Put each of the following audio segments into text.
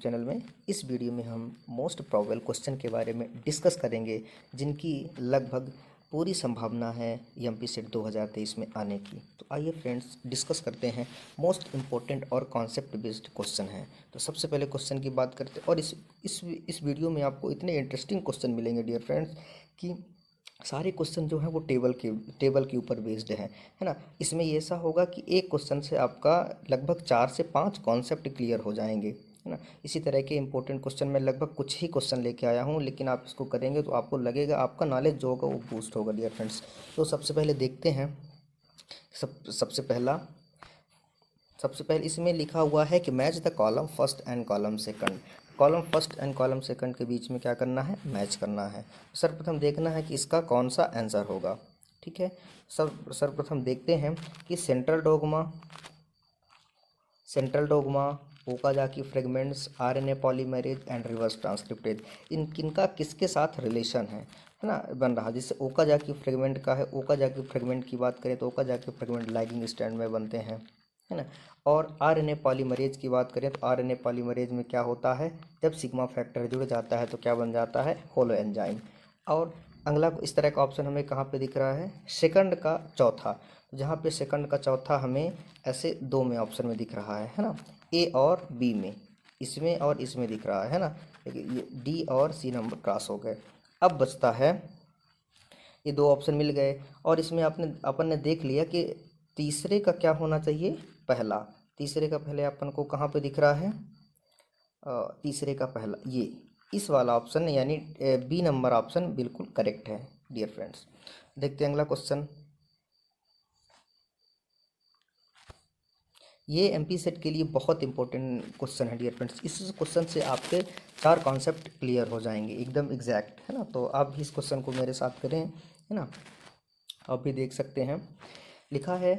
Channel में। इस video में हम मोस्ट प्रोबेबल क्वेश्चन के बारे में डिस्कस करेंगे जिनकी लगभग पूरी संभावना है एमपी सेट 2023 में आने की। तो आइए फ्रेंड्स डिस्कस करते हैं। मोस्ट इम्पोर्टेंट और कॉन्सेप्ट बेस्ड क्वेश्चन है। तो सबसे पहले क्वेश्चन की बात करते हैं और इस वीडियो में आपको इतने इंटरेस्टिंग क्वेश्चन मिलेंगे डियर फ्रेंड्स कि सारे क्वेश्चन जो हैं वो टेबल के ऊपर बेस्ड है ना। इसमें ये ऐसा होगा कि एक क्वेश्चन से आपका लगभग 4 से 5 कॉन्सेप्ट क्लियर हो जाएंगे, है ना। इसी तरह के इंपॉर्टेंट क्वेश्चन मैं लगभग कुछ ही क्वेश्चन लेके आया हूँ, लेकिन आप इसको करेंगे तो आपको लगेगा आपका नॉलेज जो होगा वो बूस्ट होगा डियर फ्रेंड्स। तो सबसे पहले देखते हैं। सबसे पहले इसमें लिखा हुआ है कि match the column first and column second. Column first and column second के बीच में क्या करना है, मैच करना है। सर्वप्रथम देखना है कि इसका कौन सा आंसर होगा। ठीक है, सर्वप्रथम देखते हैं कि central dogma, Okazaki fragments, RNA polymerase and reverse transcriptase, किनका किसके साथ रिलेशन है ना, बन रहा। जिससे ओकाजाकी फ्रेगमेंट का है, ओकाजाकी फ्रेगमेंट की बात करें तो ओकाजाकी फ्रेगमेंट लाइगैंड स्ट्रैंड में बनते हैं, है ना। और आरएनए पॉलीमरेज की बात करें तो आरएनए पॉलीमरेज में क्या होता है, जब सिग्मा फैक्टर जुड़ जाता है तो क्या बन जाता है, होलो एंजाइम। और अगला इस तरह का ऑप्शन हमें कहाँ पे दिख रहा है, सेकंड का चौथा। जहाँ पे सेकंड का चौथा हमें ऐसे दो में ऑप्शन में दिख रहा है ना, ए और बी में, इसमें और इसमें दिख रहा है ना। ये डी और सी नंबर क्रॉस हो गए। अब बचता है, ये दो ऑप्शन मिल गए और इसमें अपन ने देख लिया कि तीसरे का क्या होना चाहिए, पहला। तीसरे का पहले अपन को कहाँ पे दिख रहा है, तीसरे का पहला, ये इस वाला ऑप्शन यानी बी नंबर ऑप्शन बिल्कुल करेक्ट है डियर फ्रेंड्स। देखते हैं अगला क्वेश्चन। ये एमपी सेट के लिए बहुत इंपॉर्टेंट क्वेश्चन है डियर फ्रेंड्स। इस क्वेश्चन से आपके 4 कॉन्सेप्ट क्लियर हो जाएंगे एकदम एग्जैक्ट, है ना। तो आप भी इस क्वेश्चन को मेरे साथ करें, है ना। आप भी देख सकते हैं, लिखा है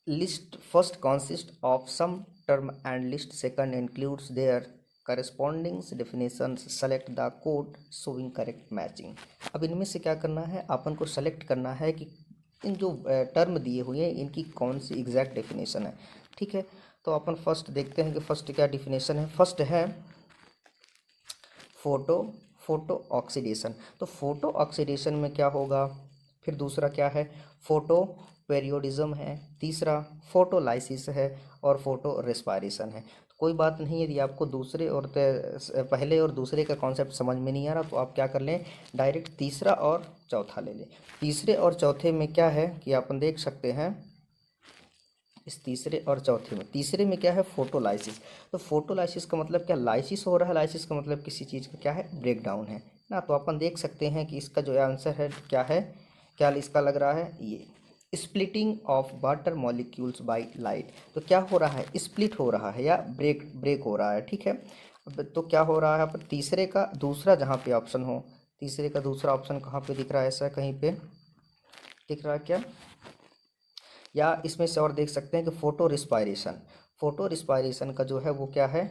list first consist of some term and list second includes their corresponding definitions, select the code showing correct matching. अब इनमें से क्या करना है, अपन को सेलेक्ट करना है कि इन जो टर्म दिए हुए हैं इनकी कौन सी एग्जैक्ट डेफिनेशन है। ठीक है, तो अपन फर्स्ट देखते हैं कि फर्स्ट क्या डेफिनेशन है। फर्स्ट है फोटो ऑक्सीडेशन। तो फोटो ऑक्सीडेशन में क्या होगा, फिर दूसरा क्या है, फोटो पेरियोडिज्म है, तीसरा फोटोलाइसिस है और फोटो रेस्पायरेशन है। तो कोई बात नहीं, यदि आपको दूसरे और पहले और दूसरे का कॉन्सेप्ट समझ में नहीं आ रहा तो आप क्या कर लें, डायरेक्ट तीसरा और चौथा ले लें। तीसरे और चौथे में क्या है कि अपन देख सकते हैं, इस तीसरे और चौथे में, तीसरे में क्या है, फोटोलाइसिस। तो फोटोलाइसिस का मतलब क्या, लाइसिस हो रहा है। लाइसिस का मतलब किसी चीज़ का क्या है, ब्रेक डाउन है ना। तो अपन देख सकते हैं कि इसका जो आंसर है क्या है, क्या इसका लग रहा है, ये splitting of water molecules by light. तो क्या हो रहा है, स्प्लिट हो रहा है या ब्रेक हो रहा है। ठीक है, अब तो क्या हो रहा है, अपन तीसरे का दूसरा जहाँ पे ऑप्शन हो, तीसरे का दूसरा ऑप्शन कहाँ पे दिख रहा है, ऐसा कहीं पे दिख रहा है क्या, या इसमें से और देख सकते हैं कि फोटो रिस्पायरेशन का जो है वो क्या है,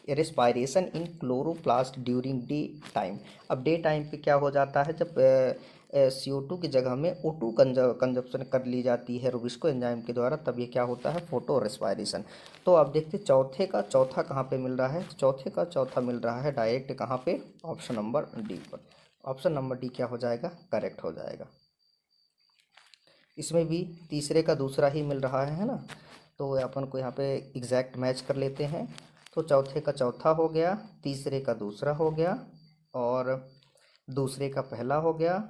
रिस्पायरेशन इन क्लोरोप्लास्ट ड्यूरिंग डे टाइम। अब डे टाइम पे क्या हो जाता है, जब CO2 की जगह में O2 कंजप्शन कर ली जाती है रुबिस्को एंजाइम के द्वारा, तब ये क्या होता है, फोटो रिस्पायरेशन। तो आप देखते चौथे का चौथा कहाँ पे मिल रहा है, चौथे का चौथा मिल रहा है डायरेक्ट कहाँ पे, ऑप्शन नंबर डी पर। ऑप्शन नंबर डी क्या हो जाएगा, करेक्ट हो जाएगा। इसमें भी तीसरे का दूसरा ही मिल रहा है ना। तो अपन को यहाँ पे एग्जैक्ट मैच कर लेते हैं। तो चौथे का चौथा हो गया, तीसरे का दूसरा हो गया और दूसरे का पहला हो गया,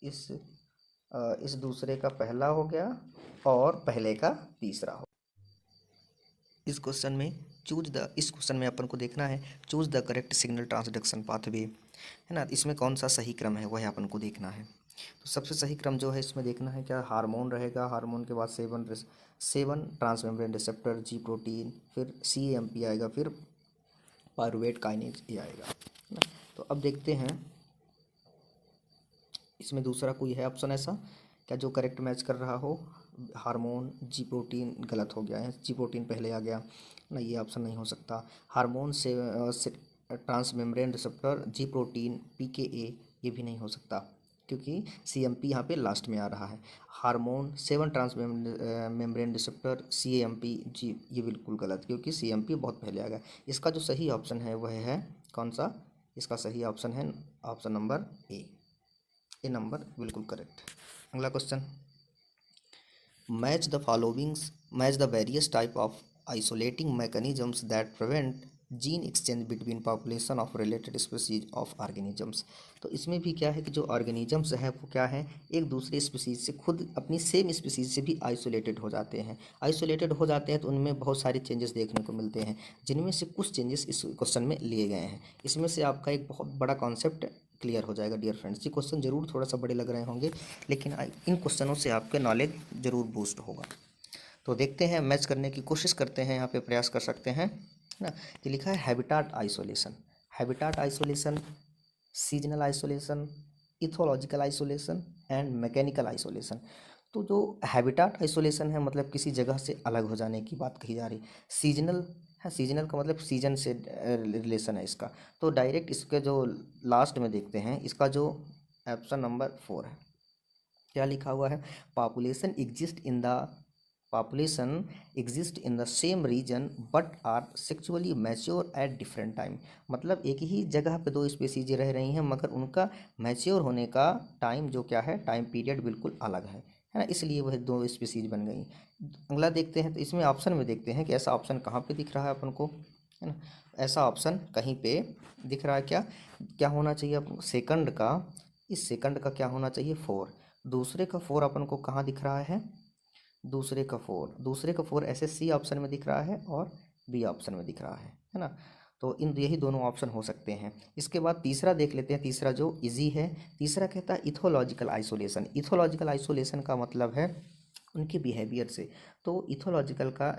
इस दूसरे का पहला हो गया और पहले का तीसरा हो। इस क्वेश्चन में अपन को देखना है choose the correct signal transduction pathway, है ना। इसमें कौन सा सही क्रम है वह अपन को देखना है। तो सबसे सही क्रम जो है इसमें देखना है क्या, हार्मोन रहेगा, हार्मोन के बाद 7 ट्रांसमेम्ब्रेन रिसेप्टर, जी प्रोटीन, फिर CAMP आएगा, फिर पायरुवेट काइनेज ये आएगा ना। तो अब देखते हैं इसमें दूसरा कोई है ऑप्शन ऐसा क्या जो करेक्ट मैच कर रहा हो। हार्मोन, जी प्रोटीन गलत हो गया है, जी प्रोटीन पहले आ गया ना, ये ऑप्शन नहीं हो सकता। हार्मोन से ट्रांसमेम्ब्रेन रिसेप्टर, जी प्रोटीन, PKA ये भी नहीं हो सकता, क्योंकि CMP यहाँ पे लास्ट में आ रहा है। Hormone 7 transmembrane receptor CAMP, जी ये बिल्कुल गलत, क्योंकि CMP बहुत पहले आ गया। इसका जो सही ऑप्शन है वह है कौन सा? इसका सही ऑप्शन है ऑप्शन नंबर ए नंबर बिल्कुल करेक्ट। अगला question, match the various type of isolating mechanisms that prevent gene exchange between population of related species of organisms. तो इसमें भी क्या है कि जो ऑर्गेनिजम्स हैं वो क्या है, एक दूसरे स्पीसीज से खुद अपनी सेम स्पीसीज से भी आइसोलेटेड हो जाते हैं। आइसोलेटेड हो जाते हैं तो उनमें बहुत सारे चेंजेस देखने को मिलते हैं, जिनमें से कुछ चेंजेस इस क्वेश्चन में लिए गए हैं। इसमें से आपका एक बहुत बड़ा कॉन्सेप्ट क्लियर हो जाएगा डियर फ्रेंड्स। ये क्वेश्चन जरूर थोड़ा सा बड़े लग रहे होंगे, लेकिन इन क्वेश्चनों से आपके नॉलेज जरूर बूस्ट होगा। तो देखते हैं, मैच करने की कोशिश करते हैं, यहाँ पे प्रयास कर सकते हैं, है ना। तो लिखा है habitat isolation, seasonal isolation, ethological isolation and mechanical isolation. तो जो हैबिटाट आइसोलेशन है मतलब किसी जगह से अलग हो जाने की बात कही जा रही। सीजनल है, सीजनल का मतलब सीजन से रिलेशन है इसका। तो डायरेक्ट इसके जो लास्ट में देखते हैं, इसका जो ऑप्शन नंबर 4 है, क्या लिखा हुआ है, population exist in the same region but are sexually mature at different time। मतलब एक ही जगह पे दो स्पीसीज रह रही हैं, मगर उनका मैच्योर होने का टाइम जो क्या है, टाइम पीरियड बिल्कुल अलग है ना, इसलिए वह दो स्पीसीज बन गई। अगला देखते हैं, तो इसमें ऑप्शन में देखते हैं कि ऐसा ऑप्शन कहाँ पे दिख रहा है अपन को, है ना। ऐसा ऑप्शन कहीं पे दिख रहा है, क्या क्या होना चाहिए अपन सेकंड का, इस सेकंड का क्या होना चाहिए 4, दूसरे का 4 अपन को कहाँ दिख रहा है, दूसरे का 4 ऐसे सी ऑप्शन में दिख रहा है और बी ऑप्शन में दिख रहा है ना। तो इन यही दोनों ऑप्शन हो सकते हैं। इसके बाद तीसरा देख लेते हैं, तीसरा जो इजी है, तीसरा कहता है इथोलॉजिकल आइसोलेशन का मतलब है उनके बिहेवियर से। तो इथोलॉजिकल का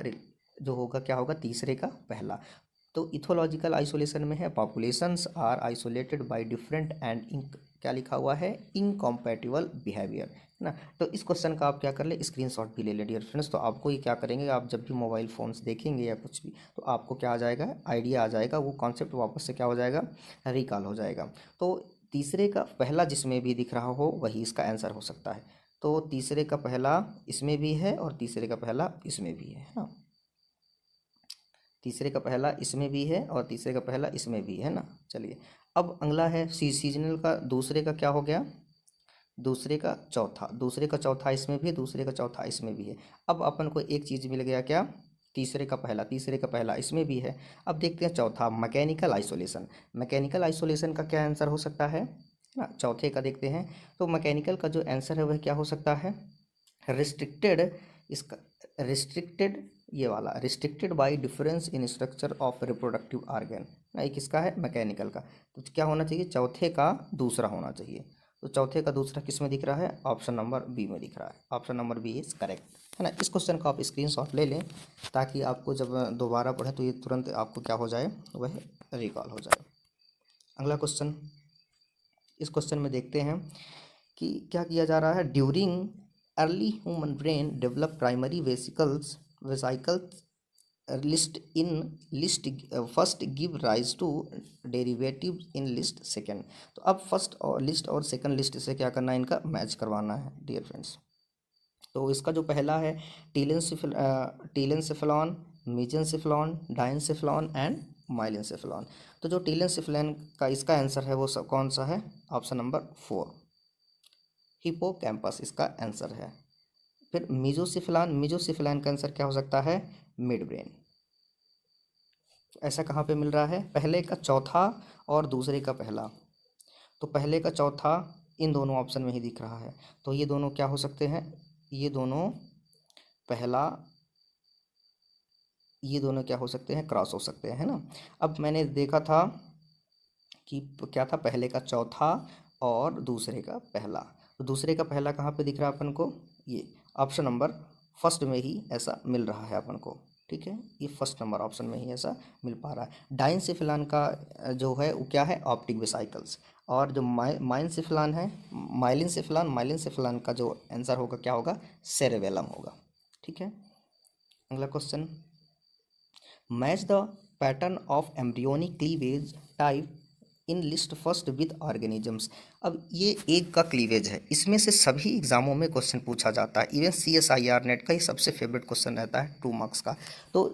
जो होगा क्या होगा, तीसरे का पहला। तो इथोलॉजिकल आइसोलेशन में है populations are isolated by different and क्या लिखा हुआ है, इनकॉम्पैटिबल बिहेवियर, है ना। तो इस क्वेश्चन का आप क्या कर ले, स्क्रीनशॉट भी ले ले डियर फ्रेंड्स। तो आपको ये क्या करेंगे, आप जब भी मोबाइल फ़ोन्स देखेंगे या कुछ भी, तो आपको क्या आ जाएगा, आइडिया आ जाएगा, वो कॉन्सेप्ट वापस से क्या हो जाएगा, रिकॉल हो जाएगा। तो तीसरे का पहला जिसमें भी दिख रहा हो वही इसका आंसर हो सकता है। तो तीसरे का पहला इसमें भी है और तीसरे का पहला इसमें भी है ना, तीसरे का पहला इसमें भी है और तीसरे का पहला इसमें भी है ना। चलिए अब अगला है सीजनल का, दूसरे का क्या हो गया, दूसरे का चौथा इसमें भी है, दूसरे का चौथा इसमें भी है। अब अपन को एक चीज़ मिल गया, क्या, तीसरे का पहला इसमें भी है। अब देखते हैं चौथा, मैकेनिकल आइसोलेशन का क्या आंसर हो सकता है ना, चौथे का देखते हैं। तो मैकेनिकल का जो आंसर है वह क्या हो सकता है, रिस्ट्रिक्टेड, इसका रिस्ट्रिक्टेड, ये वाला restricted bye difference in structure of reproductive organ ना, एक इसका है मैकेनिकल का। तो क्या होना चाहिए, चौथे का दूसरा होना चाहिए। तो चौथे का दूसरा किस में दिख रहा है, ऑप्शन नंबर बी में दिख रहा है, option number B is correct, है ना। इस क्वेश्चन का आप स्क्रीनशॉट ले लें ताकि आपको जब दोबारा पढ़ें तो ये तुरंत आपको क्या हो जाए, वह रिकॉल हो जाए। अगला क्वेश्चन, इस क्वेश्चन में देखते हैं कि क्या किया जा रहा है, during early human brain develop primary vesicles list first give rise to derivative in list second. तो अब फर्स्ट और लिस्ट और सेकंड लिस्ट से क्या करना है, इनका मैच करवाना है डियर फ्रेंड्स। तो इसका जो पहला है टीलेंसेफलॉन, मीजेंसेफलॉन, डायंसेफलॉन एंड माइलेंसेफलॉन। तो जो टीलेंसेफलॉन का इसका आंसर है वो कौन सा है, ऑप्शन नंबर 4 हिपोकैम्पस इसका आंसर है। फिर मीजोसिफलान का आंसर क्या हो सकता है, मिड ब्रेन। ऐसा कहाँ पे मिल रहा है, पहले का चौथा और दूसरे का पहला। तो पहले का चौथा इन दोनों ऑप्शन में ही दिख रहा है, तो ये दोनों क्या हो सकते हैं, ये दोनों क्या हो सकते हैं, क्रॉस हो सकते हैं, है ना। अब मैंने देखा था कि क्या था, पहले का चौथा और दूसरे का पहला। तो दूसरे का पहला कहाँ पे दिख रहा है अपन को, ये ऑप्शन नंबर फर्स्ट में ही ऐसा मिल रहा है अपन को, ठीक है, ये फर्स्ट नंबर ऑप्शन में ही ऐसा मिल पा रहा है। डाइंसिफिलान का जो है वो क्या है, ऑप्टिक वेसिकल्स। और जो माइनसिफिलान है, माइलिनसिफिलान का जो आंसर होगा क्या होगा, सेरेबेलम होगा, ठीक है। अगला question, match the pattern of embryonic cleavage type in list first with organisms. अब ये एक का क्लीवेज है, इसमें से सभी एग्जामों में क्वेश्चन पूछा जाता है। इवन CSIR नेट का ही सबसे फेवरेट क्वेश्चन रहता है 2 मार्क्स का। तो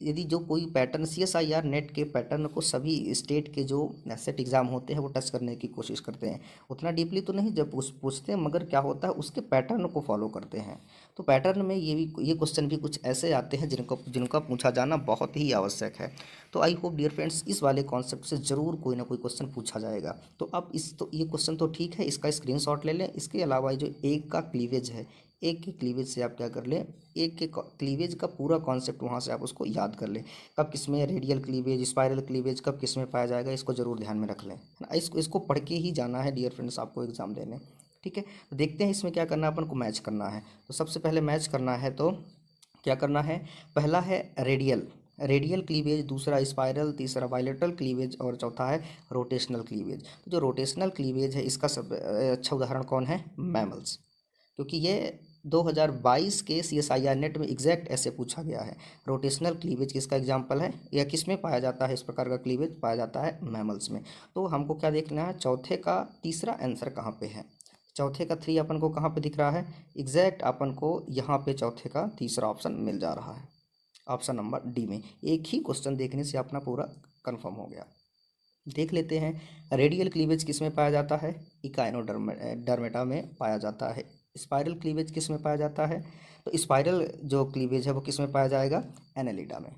यदि जो कोई पैटर्न CSIR नेट के पैटर्न को सभी स्टेट के जो सेट एग्ज़ाम होते हैं वो टच करने की कोशिश करते हैं, उतना डीपली तो नहीं जब पूछते हैं, मगर क्या होता है उसके पैटर्न को फॉलो करते हैं। तो पैटर्न में ये क्वेश्चन भी कुछ ऐसे आते हैं जिनका पूछा जाना बहुत ही आवश्यक है। तो आई होप डियर फ्रेंड्स इस वाले कॉन्सेप्ट से ज़रूर कोई ना कोई क्वेश्चन पूछा जाएगा। तो अब ये क्वेश्चन तो ठीक है, इसका स्क्रीनशॉट ले लें। इसके अलावा जो एक का क्लीवेज है, एक के क्लीवेज से आप क्या कर लें, एक के क्लीवेज का पूरा कॉन्सेप्ट वहाँ से आप उसको याद कर लें। कब किस में रेडियल क्लीवेज, स्पाइरल क्लीवेज कब किस में पाया जाएगा, इसको ज़रूर ध्यान में रख लें, है ना। इसको पढ़ के ही जाना है डियर फ्रेंड्स आपको एग्ज़ाम देने, ठीक है। तो देखते हैं इसमें क्या करना है, अपन को मैच करना है। तो सबसे पहले मैच करना है तो क्या करना है, पहला है रेडियल क्लीवेज, दूसरा स्पाइरल, तीसरा बायलेटरल क्लीवेज और चौथा है रोटेशनल क्लीवेज। तो जो रोटेशनल क्लीवेज है इसका सब अच्छा उदाहरण कौन है, मैमल्स, क्योंकि ये 2022 के CSIR नेट में एग्जैक्ट ऐसे पूछा गया है। रोटेशनल क्लीवेज किसका एग्जाम्पल है, या किस में पाया जाता है, इस प्रकार का क्लीवेज पाया जाता है मैमल्स में। तो हमको क्या देखना है, चौथे का तीसरा आंसर कहाँ पे है। चौथे का 3 अपन को कहाँ पे दिख रहा है, एग्जैक्ट अपन को यहाँ पे चौथे का तीसरा ऑप्शन मिल जा रहा है, ऑप्शन नंबर डी में। एक ही क्वेश्चन देखने से अपना पूरा कन्फर्म हो गया। देख लेते हैं, रेडियल क्लीवेज किस में पाया जाता है, इकाइनोडर्मेटा में पाया जाता है। स्पाइरल क्लीवेज किस में पाया जाता है, तो स्पाइरल जो क्लीवेज है वो किस में पाया जाएगा, एनेलिडा में।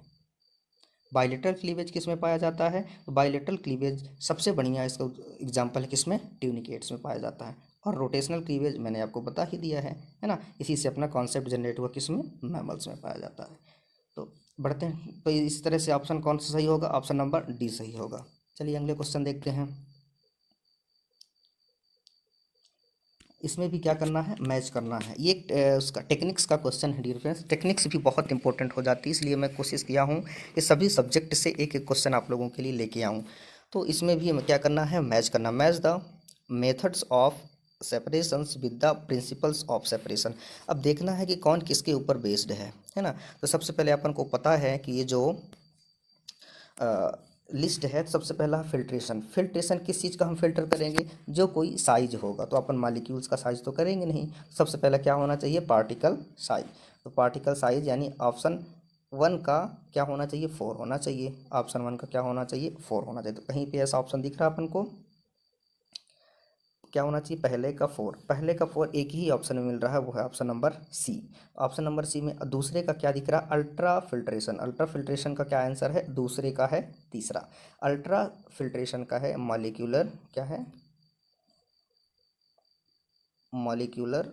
बायलेटरल क्लीवेज किस में पाया जाता है, तो बायलेटरल क्लीवेज सबसे बढ़िया इसका एग्जाम्पल है किसमें, ट्यूनिकेट्स में पाया जाता है। और रोटेशनल क्लीवेज मैंने आपको बता ही दिया है ना, इसी से अपना कॉन्सेप्ट जनरेट हुआ, किसमें, मैमल्स में पाया जाता है। तो बढ़ते हैं, तो इस तरह से ऑप्शन कौन सा सही होगा, ऑप्शन नंबर डी सही होगा। चलिए अगले क्वेश्चन देखते हैं। इसमें भी क्या करना है, मैच करना है। ये उसका टेक्निक्स का क्वेश्चन है डियर फ्रेंड्स। टेक्निक्स भी बहुत इंपॉर्टेंट हो जाती है, इसलिए मैं कोशिश किया हूँ कि सभी सब्जेक्ट से एक एक क्वेश्चन आप लोगों के लिए लेके आऊँ। तो इसमें भी हमें क्या करना है, मैच करना। Match the methods of separations with the principles of separation. अब देखना है कि कौन किसके ऊपर बेस्ड है ना। तो सबसे पहले अपन को पता है कि ये जो लिस्ट है, सबसे पहला फिल्ट्रेशन किस चीज़ का हम फिल्टर करेंगे, जो कोई साइज होगा। तो अपन मालिक्यूल्स का साइज तो करेंगे नहीं, सबसे पहला क्या होना चाहिए, पार्टिकल साइज। तो पार्टिकल साइज यानी ऑप्शन 1 का क्या होना चाहिए, 4 होना चाहिए। ऑप्शन 1 का क्या होना चाहिए, 4 होना चाहिए। तो कहीं पे ऐसा ऑप्शन दिख रहा है अपन को, क्या होना चाहिए, पहले का 4 एक ही ऑप्शन में मिल रहा है, वो है option number C. Option number C में दूसरे का क्या दिख रहा है, अल्ट्रा फिल्ट्रेशन का क्या आंसर है, दूसरे का है तीसरा। अल्ट्रा फिल्ट्रेशन का है मॉलिक्यूलर, क्या है, मॉलिक्यूलर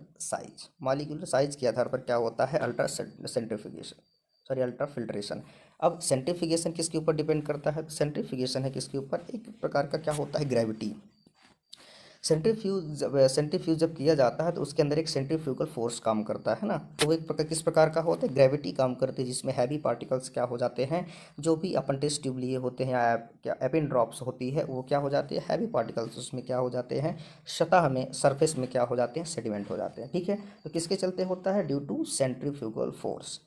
साइज के आधार पर क्या होता है, अल्ट्रा फिल्ट्रेशन। अब सेंट्रीफ्यूगेशन किसके ऊपर डिपेंड करता है, सेंट्रीफ्यूगेशन है किसके ऊपर, एक प्रकार का क्या होता है, ग्रेविटी। सेंट्रीफ्यूज जब किया जाता है तो उसके अंदर एक सेंट्रीफ्यूगल फोर्स काम करता है ना। तो वो एक प्रकार किस प्रकार का होता है, ग्रेविटी काम करती है, जिसमें हैवी पार्टिकल्स क्या हो जाते हैं, जो भी अपन टेस्ट ट्यूब लिए होते हैं या क्या एपिन ड्रॉप्स होती है, वो क्या हो जाती है, हैवी पार्टिकल्स उसमें क्या हो जाते हैं, सतह में, सरफेस में क्या हो जाते हैं, सेडिमेंट हो जाते हैं, ठीक है। तो किसके चलते होता है, ड्यू टू सेंट्रीफ्यूगल फोर्स।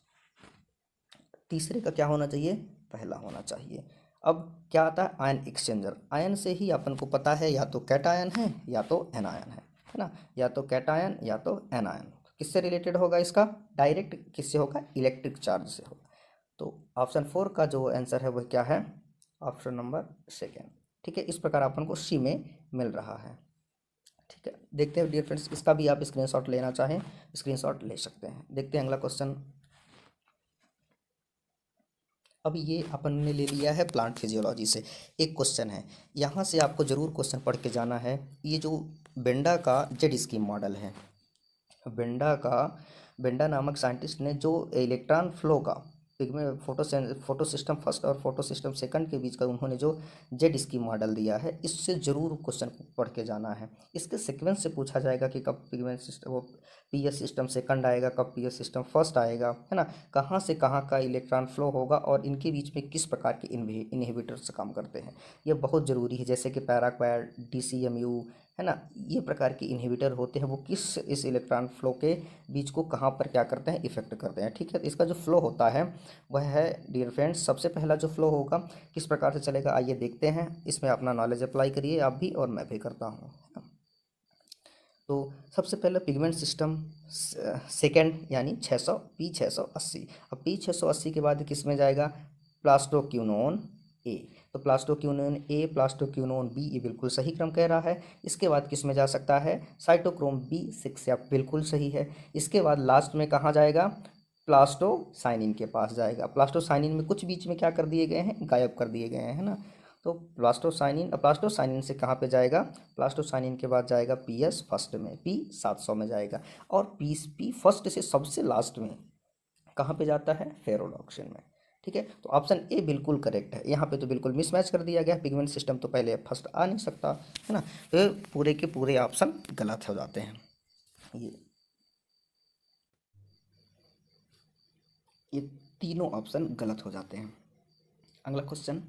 तीसरे का क्या होना चाहिए, पहला होना चाहिए। अब क्या आता है, आयन एक्सचेंजर। आयन से ही अपन को पता है या तो कैटायन है या तो एनायन है ना, या तो कैटायन या तो एनायन। किससे रिलेटेड होगा इसका, डायरेक्ट किससे होगा, इलेक्ट्रिक चार्ज से होगा। तो ऑप्शन 4 का जो आंसर है वह क्या है, ऑप्शन नंबर 2, ठीक है। इस प्रकार अपन को सी में मिल रहा है, ठीक है। देखते हैं डियर फ्रेंड्स, इसका भी आप स्क्रीनशॉट लेना चाहें स्क्रीनशॉट ले सकते हैं। देखते हैं अगला क्वेश्चन। अब ये अपन ने ले लिया है प्लांट फिजियोलॉजी से। एक क्वेश्चन है, यहाँ से आपको ज़रूर क्वेश्चन पढ़ के जाना है। ये जो बेंडा का जेड स्कीम मॉडल है, बेंडा नामक साइंटिस्ट ने जो इलेक्ट्रॉन फ्लो का पिगमेंट फोटो सिस्टम फर्स्ट और फोटो सिस्टम सेकंड के बीच का उन्होंने जो जेड स्कीम मॉडल दिया है, इससे ज़रूर क्वेश्चन पढ़ के जाना है। इसके सीक्वेंस से पूछा जाएगा कि कब पिगमेंट सिस्टम वो पीएस सिस्टम सेकंड आएगा, कब पीएस सिस्टम फर्स्ट आएगा, है ना, कहाँ से कहाँ का इलेक्ट्रॉन फ्लो होगा और इनके बीच में किस प्रकार के इनहिबिटर्स काम करते हैं, ये बहुत ज़रूरी है। जैसे कि पैराक्वाड, DCMU, है ना, ये प्रकार के इनहिबिटर होते हैं, वो किस इस इलेक्ट्रॉन फ्लो के बीच को कहाँ पर क्या करते हैं, इफेक्ट करते हैं। ठीक है, तो इसका जो फ्लो होता है वह है डियर फ्रेंड्स, सबसे पहला जो फ्लो होगा किस प्रकार से चलेगा आइए देखते हैं। इसमें अपना नॉलेज अप्लाई करिए आप भी और मैं भी करता हूँ। तो सबसे पहले पिगमेंट सिस्टम सेकेंड यानी 600 P680। अब P680 के बाद किस में जाएगा, प्लास्टोक्यूनोन ए। तो प्लास्टोक्यूनोन ए, प्लास्टोक्यूनोन बी, ये बिल्कुल सही क्रम कह रहा है। इसके बाद किस में जा सकता है, साइटोक्रोम B6, या बिल्कुल सही है। इसके बाद लास्ट में कहाँ जाएगा, प्लास्टोसाइनिन के पास जाएगा। प्लास्टोसाइनिन में कुछ बीच में क्या कर दिए गए हैं, गायब कर दिए गए हैं, है ना। तो प्लास्टोसाइनिन से कहाँ पे जाएगा, प्लास्टोसाइनिन के बाद जाएगा PS फर्स्ट में, P700 में जाएगा। और P फर्स्ट से सबसे लास्ट में कहाँ पे जाता है, फेरोडॉक्सिन में। ठीक है, तो ऑप्शन ए बिल्कुल करेक्ट है। यहाँ पे तो बिल्कुल मिसमैच कर दिया गया, पिगमेंट सिस्टम तो पहले फर्स्ट आ नहीं सकता, है ना। तो पूरे के पूरे ऑप्शन गलत हो जाते हैं। ये तीनों ऑप्शन गलत हो जाते हैं। अगला क्वेश्चन,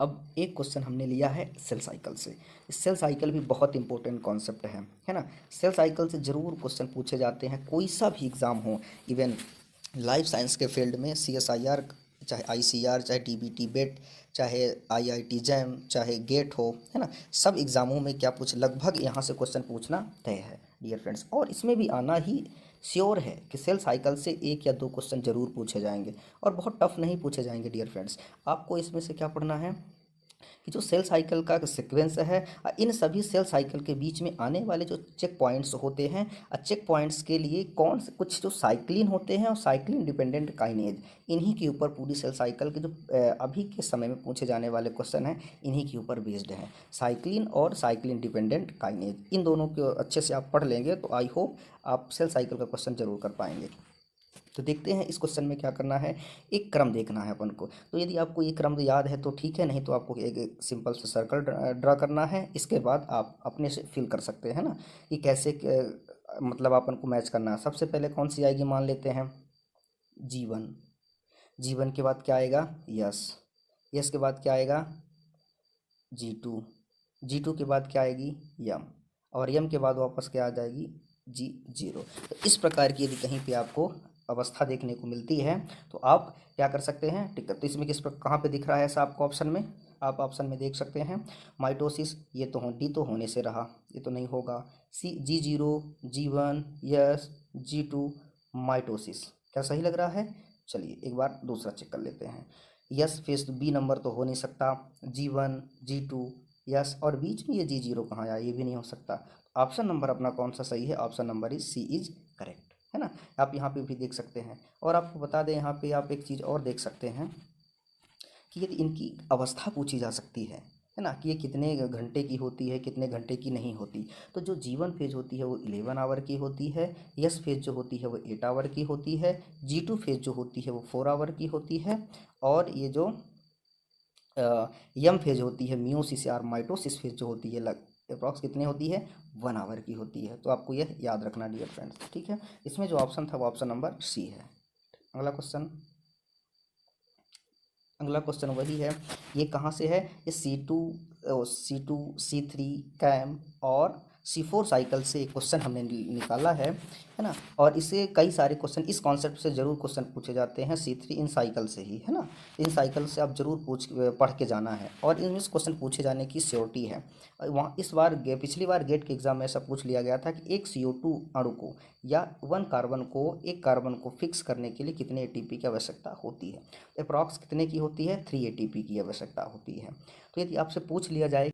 अब एक क्वेश्चन हमने लिया है सेल साइकिल से। सेल साइकिल भी बहुत इंपॉर्टेंट कॉन्सेप्ट है ना। सेल साइकिल से ज़रूर क्वेश्चन पूछे जाते हैं, कोई सा भी एग्ज़ाम हो, इवन लाइफ साइंस के फील्ड में CSIR, चाहे ICR, चाहे DBT बेट, चाहे IIT जैम, चाहे गेट हो, है ना, सब एग्ज़ामों में क्या पूछ, लगभग यहाँ से क्वेश्चन पूछना तय है डियर फ्रेंड्स। और इसमें भी आना ही श्योर है कि सेल साइकिल से 1 या 2 क्वेश्चन जरूर पूछे जाएंगे, और बहुत टफ नहीं पूछे जाएंगे डियर फ्रेंड्स। आपको इसमें से क्या पढ़ना है कि जो सेल साइकिल का सीक्वेंस है, इन सभी सेल साइकिल के बीच में आने वाले जो चेक पॉइंट्स होते हैं, चेक पॉइंट्स के लिए कौन से कुछ जो साइक्लिन होते हैं और साइक्लिन डिपेंडेंट काइनेज, इन्हीं के ऊपर पूरी सेल साइकिल के जो अभी के समय में पूछे जाने वाले क्वेश्चन हैं, इन्हीं के ऊपर बेस्ड हैं, साइक्लिन और साइक्लिन डिपेंडेंट काइनेज। इन दोनों को अच्छे से आप पढ़ लेंगे तो आई होप आप सेल साइकिल का क्वेश्चन जरूर कर पाएंगे। तो देखते हैं इस क्वेश्चन में क्या करना है, एक क्रम देखना है अपन को। तो यदि आपको ये क्रम याद है तो ठीक है, नहीं तो आपको एक सिंपल से सर्कल ड्रा करना है। इसके बाद आप अपने से फिल कर सकते हैं ना कि कैसे मतलब अपन को मैच करना है। सबसे पहले कौन सी आएगी, मान लेते हैं G1। G1 के बाद क्या आएगा, यस। यस के बाद क्या आएगा, G2। G2 के बाद क्या आएगी, यम। और यम के बाद वापस क्या आ जाएगी, G0। तो इस प्रकार की यदि कहीं पे आपको अवस्था देखने को मिलती है तो आप क्या कर सकते हैं, टिक। तो इसमें किस पर कहाँ पे दिख रहा है ऐसा आपको ऑप्शन में, आप ऑप्शन में देख सकते हैं माइटोसिस, ये तो डी तो होने से रहा, ये तो नहीं होगा। G0, G1, yes, G2, mitosis, क्या सही लग रहा है। चलिए एक बार दूसरा चेक कर लेते हैं। यस फेज बी नंबर तो हो नहीं सकता, G1, G2, यस, और बीच में ये G0 कहाँ आया, ये भी नहीं हो सकता। ऑप्शन नंबर अपना कौन सा सही है, option number is C is correct, है ना। आप यहाँ पे भी देख सकते हैं। और आपको बता दें यहाँ पे आप एक चीज़ और देख सकते हैं कि यदि इनकी अवस्था पूछी जा सकती है ना, कि ये कितने घंटे की होती है, कितने घंटे की नहीं होती। तो जो G1 फेज होती है वो 11 आवर की होती है, यस फेज जो होती है वो 8 आवर की होती है, G2 फेज जो होती है वो 4 आवर की होती है, और ये जो यम फेज होती है, मियोसिस और माइटोसिस फेज जो होती है अप्रॉक्स कितनी होती है, 1 आवर की होती है। तो आपको यह याद रखना डियर फ्रेंड्स, ठीक है। इसमें जो ऑप्शन था वो ऑप्शन नंबर C है। अगला क्वेश्चन, अगला क्वेश्चन वही है, ये कहाँ से है, ये C2, C3 कैम और C4 साइकिल से क्वेश्चन हमने निकाला है ना। और इसे कई सारे क्वेश्चन इस कॉन्सेप्ट से जरूर क्वेश्चन पूछे जाते हैं, C3 इन साइकिल से ही, है ना। इन साइकिल से आप जरूर पढ़ के जाना है, और इनमें क्वेश्चन पूछे जाने की श्योरिटी है। वहाँ इस बार पिछली बार गेट के एग्जाम में ऐसा पूछ लिया गया था कि एक CO2 अणु को या एक कार्बन को फिक्स करने के लिए कितने ATP की आवश्यकता होती है। अप्रॉक्स कितने की होती है, 3 ATP की आवश्यकता होती है। तो यदि आपसे पूछ लिया जाए